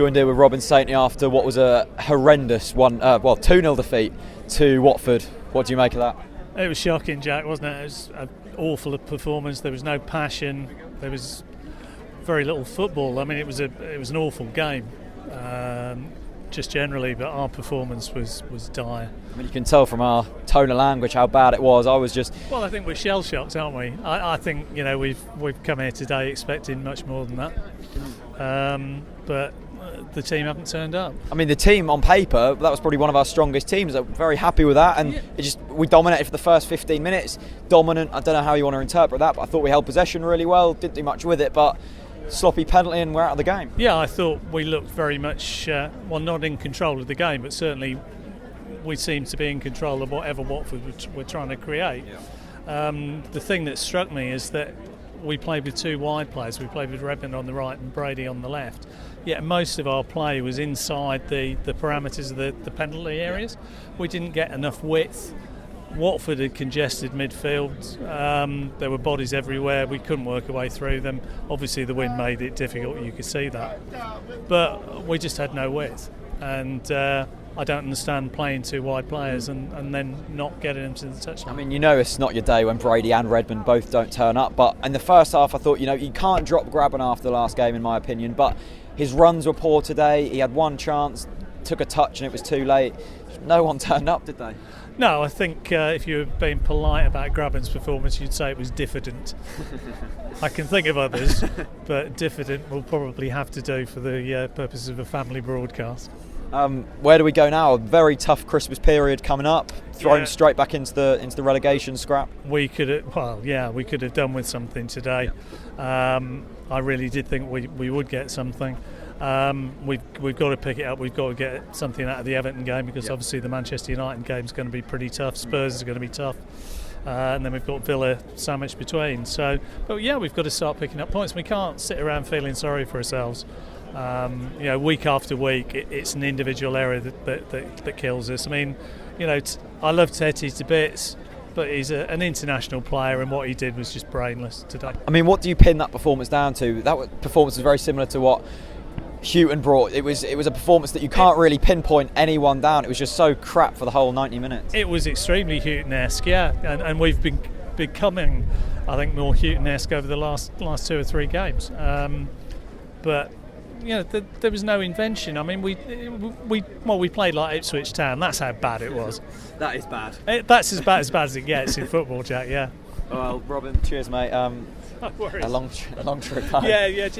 Joined here with Robin Saintney after what was a horrendous 2-0 defeat to Watford. What do you make of that? It was shocking, Jack, wasn't it? It was an awful performance. There was no passion. There was very little football. I mean, it was an awful game, just generally. But our performance was dire. I mean, you can tell from our tone of language how bad it was. Well, I think we're shell shocked, aren't we? I think we've come here today expecting much more than that, but the team haven't turned up. I mean, the team on paper, that was probably one of our strongest teams. I'm very happy with that, and we dominated for the first 15 minutes. Dominant. I don't know how you want to interpret that, but I thought we held possession really well. Didn't do much with it, but sloppy penalty and we're out of the game. Yeah, I thought we looked very much not in control of the game, but certainly we seemed to be in control of whatever Watford were trying to create. The thing that struck me is that we played with two wide players. We played with Redmond on the right and Brady on the left. Yet most of our play was inside the parameters of the penalty areas. We didn't get enough width. Watford had congested midfield. There were bodies everywhere. We couldn't work our way through them. Obviously the wind made it difficult, you could see that. But we just had no width. And I don't understand playing two wide players and then not getting them to the touchline. I mean, it's not your day when Brady and Redmond both don't turn up. But in the first half, I thought, you can't drop Grabban after the last game, in my opinion. But his runs were poor today. He had one chance, took a touch, and it was too late. No one turned up, did they? No, I think if you were being polite about Grabban's performance, you'd say it was diffident. I can think of others, but diffident will probably have to do for the purposes of a family broadcast. Where do we go now? A very tough Christmas period coming up. Thrown straight back into the relegation scrap. We could have done with something today. I really did think we would get something. We've got to pick it up. We've got to get something out of the Everton game because obviously the Manchester United game is going to be pretty tough. Spurs is going to be tough. And then we've got Villa sandwiched between. But we've got to start picking up points. We can't sit around feeling sorry for ourselves. Week after week, it's an individual error that kills us. I mean, I love Tete to bits, but he's an international player, and what he did was just brainless today. I mean, what do you pin that performance down to? That performance was very similar to what Houghton brought. It was a performance that you can't really pinpoint anyone down. It was just so crap for the whole 90 minutes. It was extremely Houghton-esque, and we've been becoming, I think, more Houghton-esque over the last 2 or 3 games. But there was no invention. I mean, we played like Ipswich Town. That's how bad it was. That is bad. That's as bad as it gets in football, Jack. Yeah. Well, Robin, cheers, mate. No worries. A long trip home. Yeah, just.